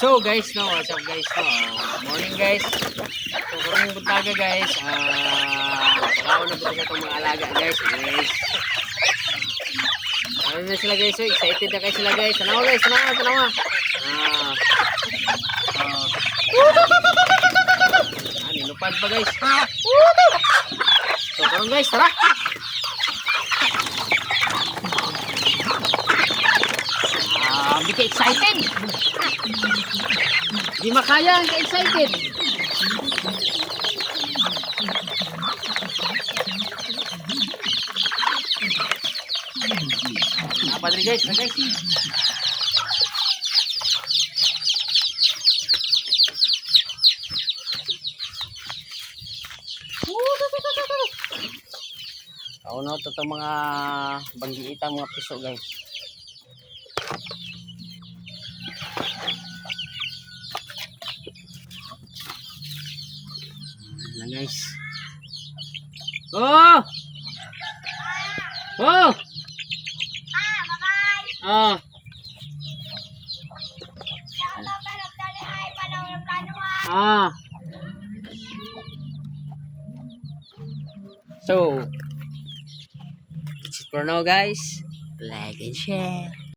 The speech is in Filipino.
So guys, no, what's up guys, no, morning guys. So karong buntaga guys, pakaon na po sa itong mga alaga guys, ano na sila guys, so excited na kayo sila guys. Tanawa guys, tanawa. Nilupad pa guys. So karong guys, tara. Hindi ka excited. Di makaya ang ka-excited. Apa rin guys, guys. Kauno to mga banggiita, mga piso guys. Lang guys. Oh! Bye-bye. So, that's it for now guys. Like and share.